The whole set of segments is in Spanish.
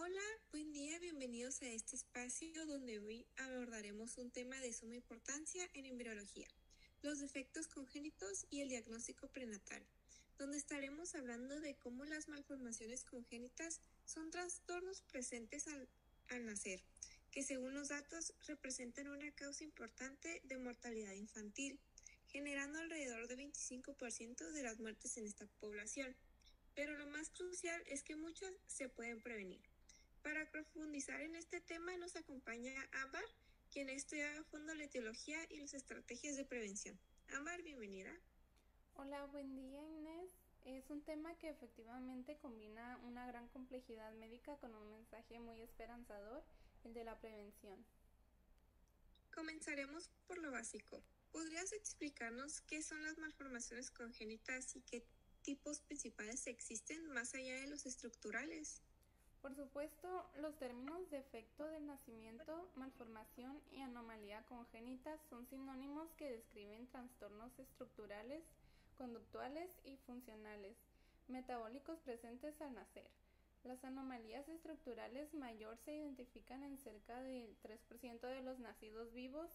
Hola, buen día, bienvenidos a este espacio donde hoy abordaremos un tema de suma importancia en embriología, los defectos congénitos y el diagnóstico prenatal, donde estaremos hablando de cómo las malformaciones congénitas son trastornos presentes al nacer, que según los datos representan una causa importante de mortalidad infantil, generando alrededor del 25% de las muertes en esta población. Pero lo más crucial es que muchas se pueden prevenir. Para profundizar en este tema nos acompaña Ámbar, quien ha estudiado a fondo la etiología y las estrategias de prevención. Ámbar, bienvenida. Hola, buen día Inés. Es un tema que efectivamente combina una gran complejidad médica con un mensaje muy esperanzador, el de la prevención. Comenzaremos por lo básico. ¿Podrías explicarnos qué son las malformaciones congénitas y qué tipos principales existen más allá de los estructurales? Por supuesto, los términos defecto del nacimiento, malformación y anomalía congénita son sinónimos que describen trastornos estructurales, conductuales y funcionales, metabólicos presentes al nacer. Las anomalías estructurales mayor se identifican en cerca del 3% de los nacidos vivos.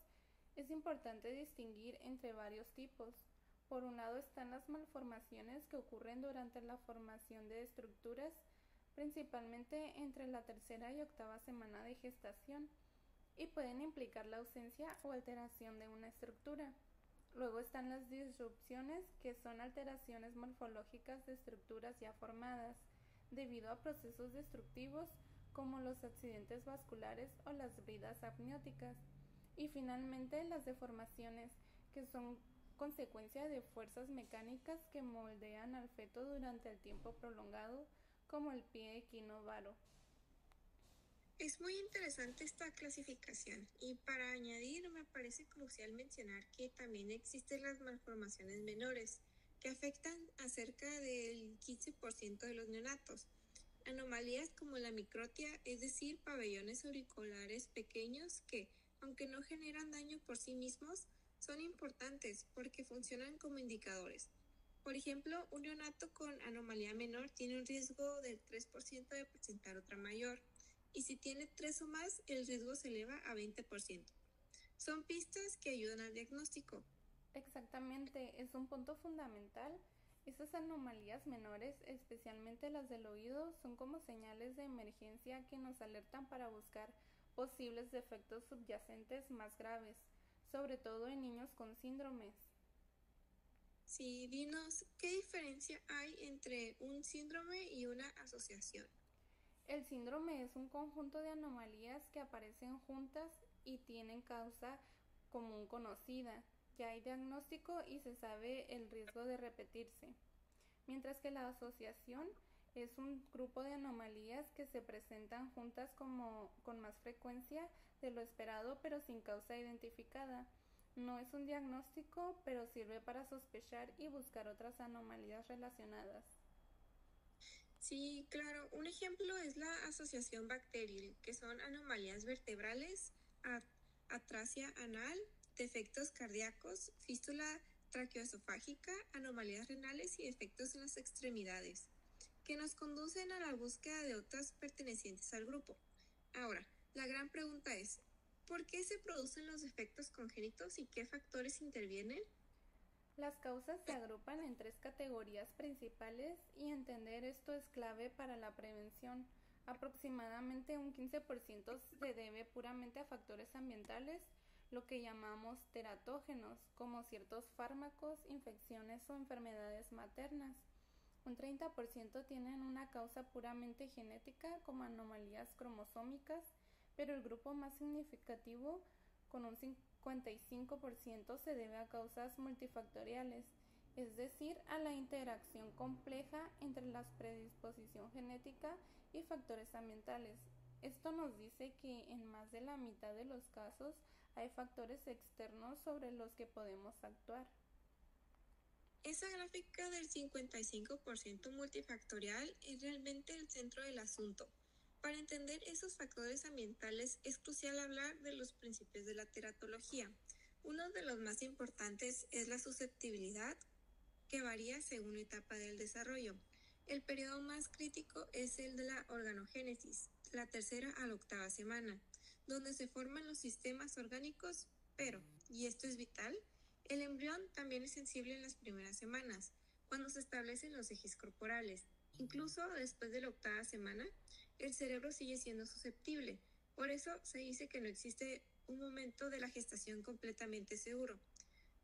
Es importante distinguir entre varios tipos. Por un lado están las malformaciones que ocurren durante la formación de estructuras, principalmente entre la tercera y octava semana de gestación, y pueden implicar la ausencia o alteración de una estructura. Luego están las disrupciones, que son alteraciones morfológicas de estructuras ya formadas, debido a procesos destructivos como los accidentes vasculares o las bridas amnióticas. Y finalmente las deformaciones, que son consecuencia de fuerzas mecánicas que moldean al feto durante el tiempo prolongado, como el pie equinovaro. Es muy interesante esta clasificación y para añadir me parece crucial mencionar que también existen las malformaciones menores que afectan a cerca del 15% de los neonatos. Anomalías como la microtia, es decir, pabellones auriculares pequeños que, aunque no generan daño por sí mismos, son importantes porque funcionan como indicadores. Por ejemplo, un neonato con anomalía menor tiene un riesgo del 3% de presentar otra mayor, y si tiene 3 o más, el riesgo se eleva a 20%. Son pistas que ayudan al diagnóstico. Exactamente, es un punto fundamental. Esas anomalías menores, especialmente las del oído, son como señales de emergencia que nos alertan para buscar posibles defectos subyacentes más graves, sobre todo en niños con síndromes. Sí, dinos, ¿qué diferencia hay entre un síndrome y una asociación? El síndrome es un conjunto de anomalías que aparecen juntas y tienen causa común conocida. Ya hay diagnóstico y se sabe el riesgo de repetirse. Mientras que la asociación es un grupo de anomalías que se presentan juntas con más frecuencia de lo esperado, pero sin causa identificada. No es un diagnóstico, pero sirve para sospechar y buscar otras anomalías relacionadas. Sí, claro. Un ejemplo es la asociación bacterial, que son anomalías vertebrales, atrasia anal, defectos cardíacos, fístula traqueoesofágica, anomalías renales y defectos en las extremidades, que nos conducen a la búsqueda de otras pertenecientes al grupo. Ahora, la gran pregunta es, ¿por qué se producen los defectos congénitos y qué factores intervienen? Las causas se agrupan en tres categorías principales y entender esto es clave para la prevención. Aproximadamente un 15% se debe puramente a factores ambientales, lo que llamamos teratógenos, como ciertos fármacos, infecciones o enfermedades maternas. Un 30% tienen una causa puramente genética, como anomalías cromosómicas, pero el grupo más significativo, con un 55%, se debe a causas multifactoriales, es decir, a la interacción compleja entre la predisposición genética y factores ambientales. Esto nos dice que en más de la mitad de los casos hay factores externos sobre los que podemos actuar. Esa gráfica del 55% multifactorial es realmente el centro del asunto. Para entender esos factores ambientales es crucial hablar de los principios de la teratología. Uno de los más importantes es la susceptibilidad, que varía según la etapa del desarrollo. El periodo más crítico es el de la organogénesis, la tercera a la octava semana, donde se forman los sistemas orgánicos, pero, y esto es vital, el embrión también es sensible en las primeras semanas, cuando se establecen los ejes corporales. Incluso después de la octava semana, el cerebro sigue siendo susceptible. Por eso se dice que no existe un momento de la gestación completamente seguro.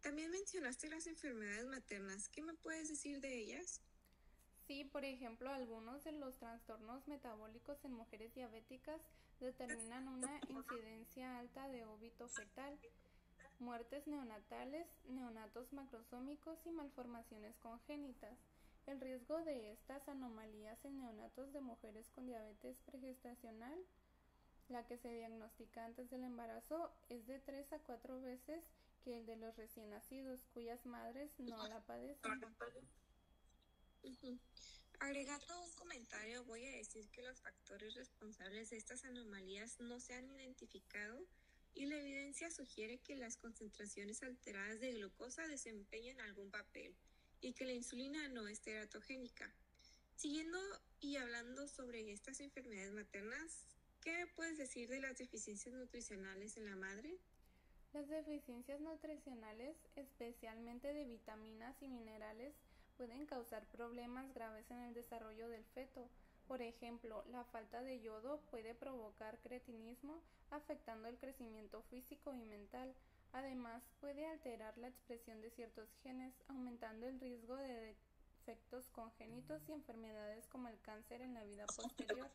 También mencionaste las enfermedades maternas. ¿Qué me puedes decir de ellas? Sí, por ejemplo, algunos de los trastornos metabólicos en mujeres diabéticas determinan una incidencia alta de óbito fetal, muertes neonatales, neonatos macrosómicos y malformaciones congénitas. El riesgo de estas anomalías en neonatos de mujeres con diabetes pregestacional, la que se diagnostica antes del embarazo, es de 3 a 4 veces que el de los recién nacidos, cuyas madres no la padecen. Ujú. Agregando un comentario, voy a decir que los factores responsables de estas anomalías no se han identificado y la evidencia sugiere que las concentraciones alteradas de glucosa desempeñan algún papel y que la insulina no es teratogénica. Siguiendo y hablando sobre estas enfermedades maternas, ¿qué me puedes decir de las deficiencias nutricionales en la madre? Las deficiencias nutricionales, especialmente de vitaminas y minerales, pueden causar problemas graves en el desarrollo del feto. Por ejemplo, la falta de yodo puede provocar cretinismo, afectando el crecimiento físico y mental. Además, puede alterar la expresión de ciertos genes, aumentando el riesgo de defectos congénitos y enfermedades como el cáncer en la vida posterior.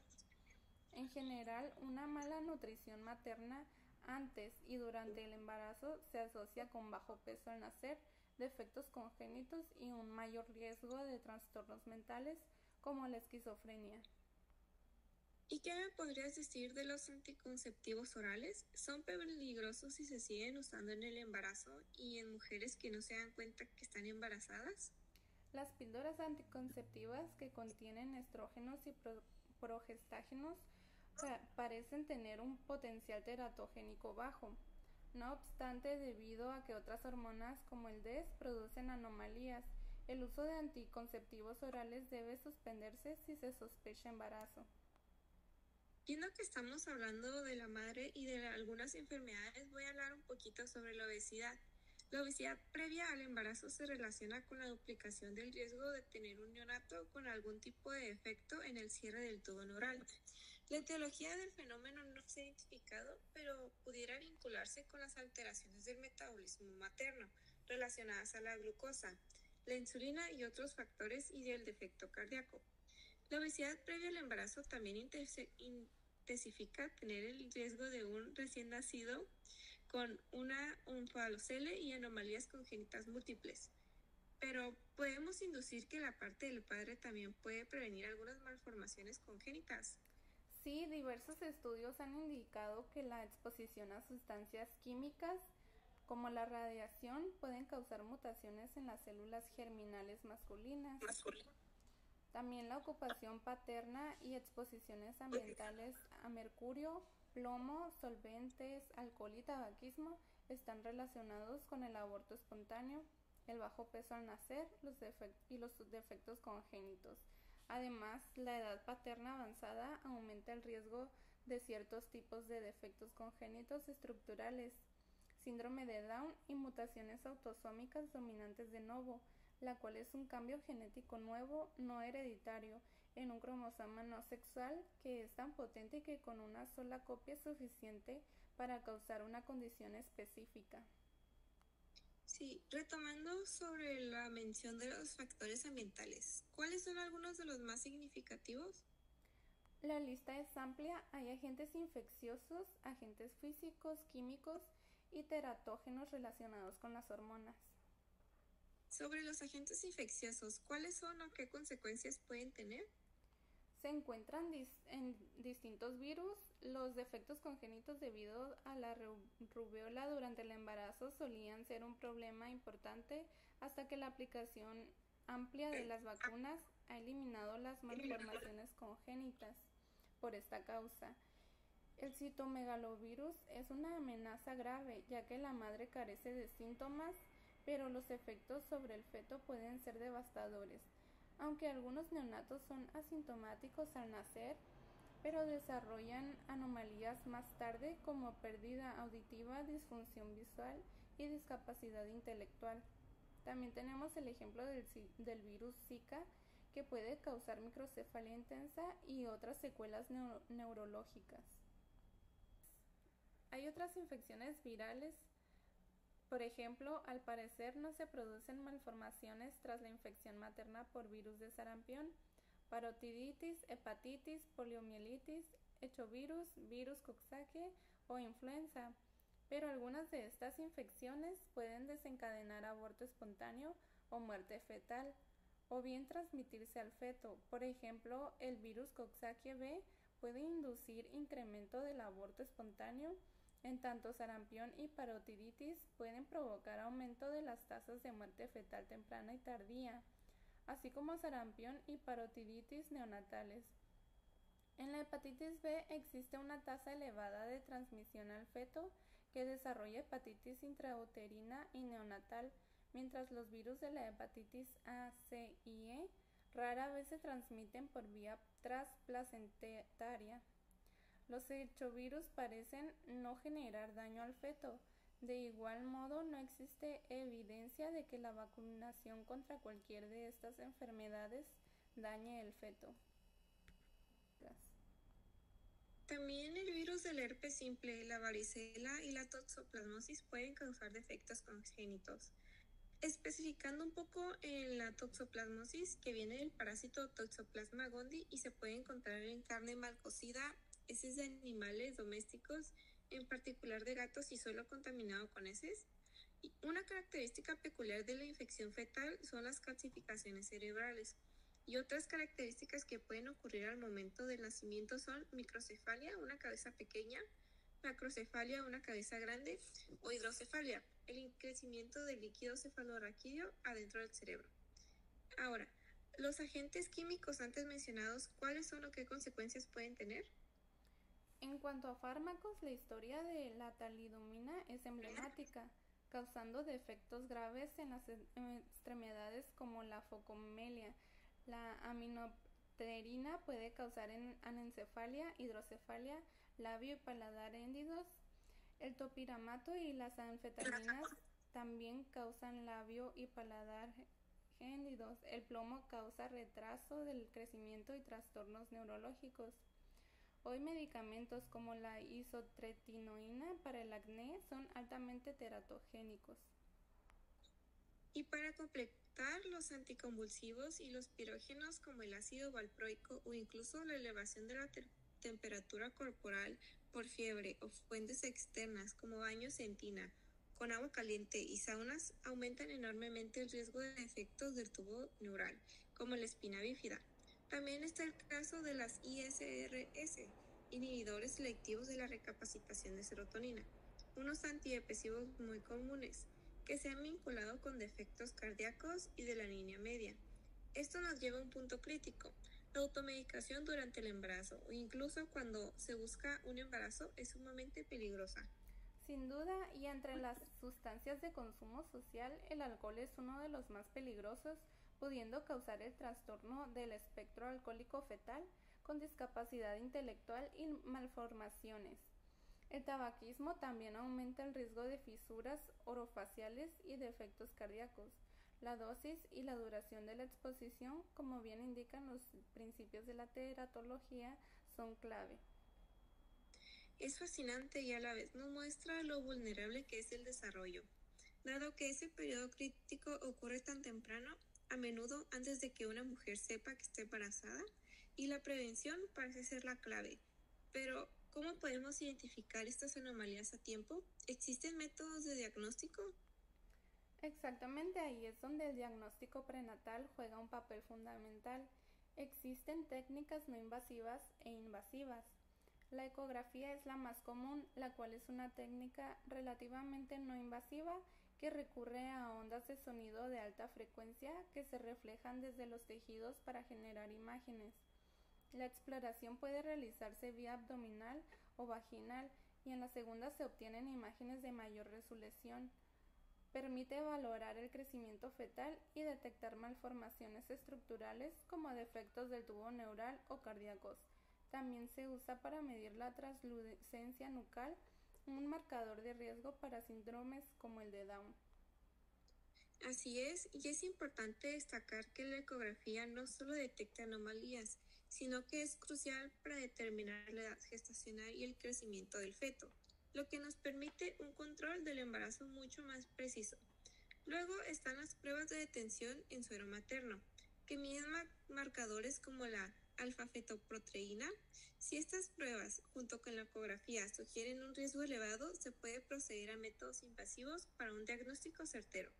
En general, una mala nutrición materna antes y durante el embarazo se asocia con bajo peso al nacer, defectos congénitos y un mayor riesgo de trastornos mentales como la esquizofrenia. ¿Y qué me podrías decir de los anticonceptivos orales? ¿Son peligrosos si se siguen usando en el embarazo y en mujeres que no se dan cuenta que están embarazadas? Las píldoras anticonceptivas que contienen estrógenos y progestágenos parecen tener un potencial teratogénico bajo. No obstante, debido a que otras hormonas como el DES producen anomalías, el uso de anticonceptivos orales debe suspenderse si se sospecha embarazo. Viendo que estamos hablando de la madre y de algunas enfermedades, voy a hablar un poquito sobre la obesidad. La obesidad previa al embarazo se relaciona con la duplicación del riesgo de tener un neonato con algún tipo de defecto en el cierre del tubo neural. La etiología del fenómeno no se ha identificado, pero pudiera vincularse con las alteraciones del metabolismo materno relacionadas a la glucosa, la insulina y otros factores y del defecto cardíaco. La obesidad previa al embarazo también intensifica tener el riesgo de un recién nacido con una onfalocele y anomalías congénitas múltiples. Pero podemos inducir que la parte del padre también puede prevenir algunas malformaciones congénitas. Sí, diversos estudios han indicado que la exposición a sustancias químicas como la radiación pueden causar mutaciones en las células germinales masculinas. También la ocupación paterna y exposiciones ambientales a mercurio, plomo, solventes, alcohol y tabaquismo están relacionados con el aborto espontáneo, el bajo peso al nacer y los defectos congénitos. Además, la edad paterna avanzada aumenta el riesgo de ciertos tipos de defectos congénitos estructurales, síndrome de Down y mutaciones autosómicas dominantes de novo, la cual es un cambio genético nuevo, no hereditario, en un cromosoma no sexual que es tan potente que con una sola copia es suficiente para causar una condición específica. Sí, retomando sobre la mención de los factores ambientales, ¿cuáles son algunos de los más significativos? La lista es amplia, hay agentes infecciosos, agentes físicos, químicos y teratógenos relacionados con las hormonas. Sobre los agentes infecciosos, ¿cuáles son o qué consecuencias pueden tener? Se encuentran en distintos virus. Los defectos congénitos debido a la rubiola durante el embarazo solían ser un problema importante hasta que la aplicación amplia de las vacunas ha eliminado las malformaciones congénitas por esta causa. El citomegalovirus es una amenaza grave ya que la madre carece de síntomas, pero los efectos sobre el feto pueden ser devastadores. Aunque algunos neonatos son asintomáticos al nacer, pero desarrollan anomalías más tarde como pérdida auditiva, disfunción visual y discapacidad intelectual. También tenemos el ejemplo del virus Zika, que puede causar microcefalia intensa y otras secuelas neurológicas. Hay otras infecciones virales. Por ejemplo, al parecer no se producen malformaciones tras la infección materna por virus de sarampión, parotiditis, hepatitis, poliomielitis, hechovirus, virus Coxsackie o influenza, pero algunas de estas infecciones pueden desencadenar aborto espontáneo o muerte fetal, o bien transmitirse al feto. Por ejemplo, el virus Coxsackie B puede inducir incremento del aborto espontáneo, en tanto sarampión y parotiditis pueden provocar aumento de las tasas de muerte fetal temprana y tardía, así como sarampión y parotiditis neonatales. En la hepatitis B existe una tasa elevada de transmisión al feto que desarrolla hepatitis intrauterina y neonatal, mientras los virus de la hepatitis A, C y E rara vez se transmiten por vía transplacentaria. Los hechovirus parecen no generar daño al feto. De igual modo, no existe evidencia de que la vacunación contra cualquier de estas enfermedades dañe el feto. También el virus del herpes simple, la varicela y la toxoplasmosis pueden causar defectos congénitos. Especificando un poco en la toxoplasmosis, que viene del parásito Toxoplasma gondii y se puede encontrar en carne mal cocida, heces de animales domésticos, en particular de gatos y suelo contaminado con heces. Y una característica peculiar de la infección fetal son las calcificaciones cerebrales. Y otras características que pueden ocurrir al momento del nacimiento son microcefalia, una cabeza pequeña, macrocefalia, una cabeza grande, o hidrocefalia, el crecimiento del líquido cefalorraquídeo adentro del cerebro. Ahora, los agentes químicos antes mencionados, ¿cuáles son o qué consecuencias pueden tener? En cuanto a fármacos, la historia de la talidomina es emblemática, causando defectos graves en las extremidades como la focomelia. La aminopterina puede causar anencefalia, hidrocefalia, labio y paladar hendidos. El topiramato y las anfetaminas también causan labio y paladar hendidos. El plomo causa retraso del crecimiento y trastornos neurológicos. Hoy medicamentos como la isotretinoína para el acné son altamente teratogénicos. Y para completar, los anticonvulsivos y los pirógenos como el ácido valproico o incluso la elevación de la temperatura corporal por fiebre o fuentes externas como baños en tina con agua caliente y saunas aumentan enormemente el riesgo de defectos del tubo neural, como la espina bífida. También está el caso de las ISRS, inhibidores selectivos de la recapacitación de serotonina, unos antidepresivos muy comunes, que se han vinculado con defectos cardíacos y de la línea media. Esto nos lleva a un punto crítico. La automedicación durante el embarazo o incluso cuando se busca un embarazo es sumamente peligrosa. Sin duda, y entre las sustancias de consumo social, el alcohol es uno de los más peligrosos, pudiendo causar el trastorno del espectro alcohólico fetal con discapacidad intelectual y malformaciones. El tabaquismo también aumenta el riesgo de fisuras orofaciales y defectos cardíacos. La dosis y la duración de la exposición, como bien indican los principios de la teratología, son clave. Es fascinante y a la vez nos muestra lo vulnerable que es el desarrollo. Dado que ese periodo crítico ocurre tan temprano, a menudo antes de que una mujer sepa que está embarazada, y la prevención parece ser la clave. Pero, ¿cómo podemos identificar estas anomalías a tiempo? ¿Existen métodos de diagnóstico? Exactamente, ahí es donde el diagnóstico prenatal juega un papel fundamental. Existen técnicas no invasivas e invasivas. La ecografía es la más común, la cual es una técnica relativamente no invasiva que recurre a ondas de sonido de alta frecuencia que se reflejan desde los tejidos para generar imágenes. La exploración puede realizarse vía abdominal o vaginal y en la segunda se obtienen imágenes de mayor resolución. Permite valorar el crecimiento fetal y detectar malformaciones estructurales como defectos del tubo neural o cardíacos. También se usa para medir la translucencia nucal, un marcador de riesgo para síndromes como el de Down. Así es, y es importante destacar que la ecografía no solo detecta anomalías, sino que es crucial para determinar la edad gestacional y el crecimiento del feto, lo que nos permite un control del embarazo mucho más preciso. Luego están las pruebas de detención en suero materno, que miden marcadores como la alfa-fetoproteína. Si estas pruebas, junto con la ecografía, sugieren un riesgo elevado, se puede proceder a métodos invasivos para un diagnóstico certero.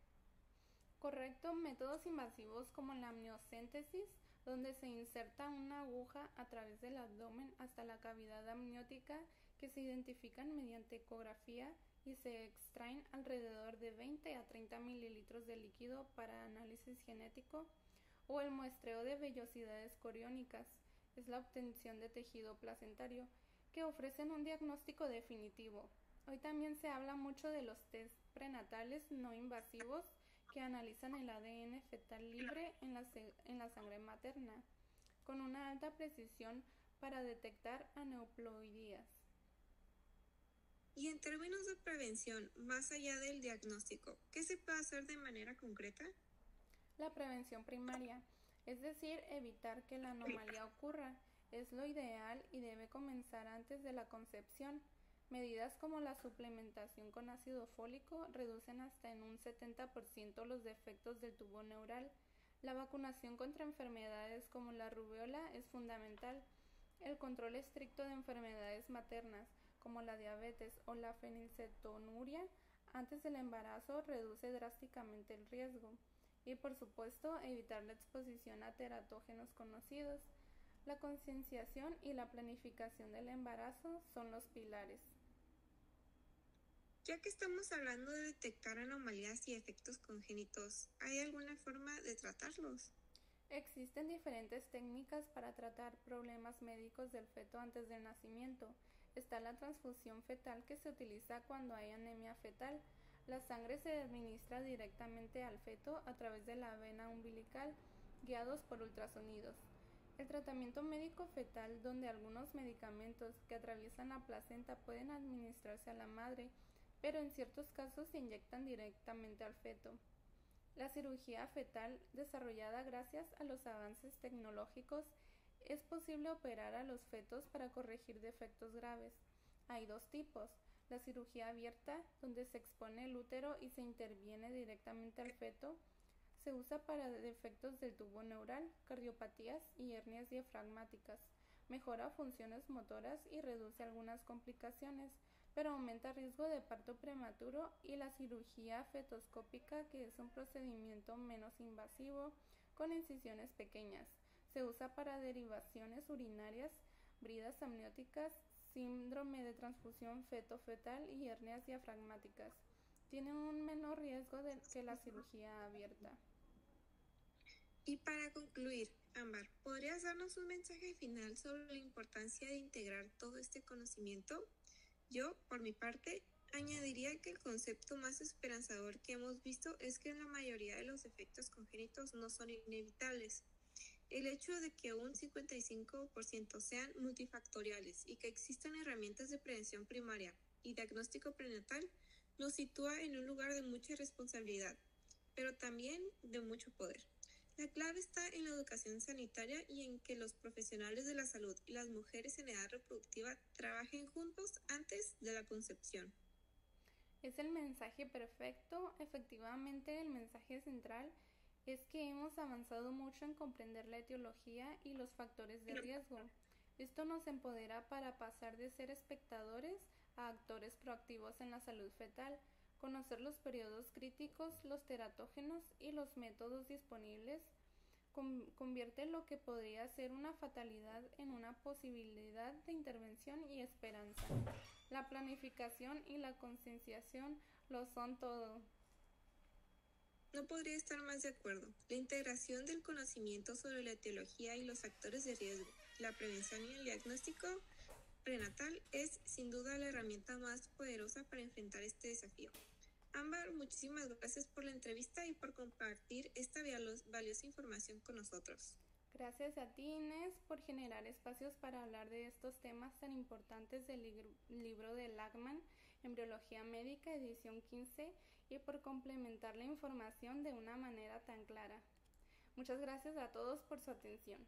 Correcto, métodos invasivos como la amniocéntesis, donde se inserta una aguja a través del abdomen hasta la cavidad amniótica, que se identifican mediante ecografía y se extraen alrededor de 20 a 30 mililitros de líquido para análisis genético, o el muestreo de vellosidades coriónicas, es la obtención de tejido placentario, que ofrecen un diagnóstico definitivo. Hoy también se habla mucho de los test prenatales no invasivos que analizan el ADN fetal libre en la sangre materna, con una alta precisión para detectar aneuploidías. Y en términos de prevención, más allá del diagnóstico, ¿qué se puede hacer de manera concreta? La prevención primaria, es decir, evitar que la anomalía ocurra, es lo ideal y debe comenzar antes de la concepción. Medidas como la suplementación con ácido fólico reducen hasta en un 70% los defectos del tubo neural. La vacunación contra enfermedades como la rubiola es fundamental. El control estricto de enfermedades maternas como la diabetes o la fenilcetonuria antes del embarazo reduce drásticamente el riesgo. Y por supuesto, evitar la exposición a teratógenos conocidos. La concienciación y la planificación del embarazo son los pilares. Ya que estamos hablando de detectar anomalías y efectos congénitos, ¿hay alguna forma de tratarlos? Existen diferentes técnicas para tratar problemas médicos del feto antes del nacimiento. Está la transfusión fetal, que se utiliza cuando hay anemia fetal. La sangre se administra directamente al feto a través de la vena umbilical, guiados por ultrasonidos. El tratamiento médico fetal, donde algunos medicamentos que atraviesan la placenta pueden administrarse a la madre, pero en ciertos casos se inyectan directamente al feto. La cirugía fetal, desarrollada gracias a los avances tecnológicos, es posible operar a los fetos para corregir defectos graves. Hay dos tipos: la cirugía abierta, donde se expone el útero y se interviene directamente al feto, se usa para defectos del tubo neural, cardiopatías y hernias diafragmáticas. Mejora funciones motoras y reduce algunas complicaciones, pero aumenta riesgo de parto prematuro. Y la cirugía fetoscópica, que es un procedimiento menos invasivo, con incisiones pequeñas. Se usa para derivaciones urinarias, bridas amnióticas, síndrome de transfusión feto-fetal y hernias diafragmáticas. Tienen un menor riesgo que la cirugía abierta. Y para concluir, Ámbar, ¿podrías darnos un mensaje final sobre la importancia de integrar todo este conocimiento? Yo, por mi parte, añadiría que el concepto más esperanzador que hemos visto es que la mayoría de los defectos congénitos no son inevitables. El hecho de que un 55% sean multifactoriales y que existan herramientas de prevención primaria y diagnóstico prenatal nos sitúa en un lugar de mucha responsabilidad, pero también de mucho poder. La clave está en la educación sanitaria y en que los profesionales de la salud y las mujeres en edad reproductiva trabajen juntos antes de la concepción. Es el mensaje perfecto. Efectivamente, el mensaje central es que hemos avanzado mucho en comprender la etiología y los factores de riesgo. Esto nos empodera para pasar de ser espectadores a actores proactivos en la salud fetal. Conocer los periodos críticos, los teratógenos y los métodos disponibles convierte lo que podría ser una fatalidad en una posibilidad de intervención y esperanza. La planificación y la concienciación lo son todo. No podría estar más de acuerdo. La integración del conocimiento sobre la etiología y los factores de riesgo, la prevención y el diagnóstico prenatal es sin duda la herramienta más poderosa para enfrentar este desafío. Ámbar, muchísimas gracias por la entrevista y por compartir esta valiosa información con nosotros. Gracias a ti, Inés, por generar espacios para hablar de estos temas tan importantes del libro de Lachman, Embriología Médica, edición 15, y por complementar la información de una manera tan clara. Muchas gracias a todos por su atención.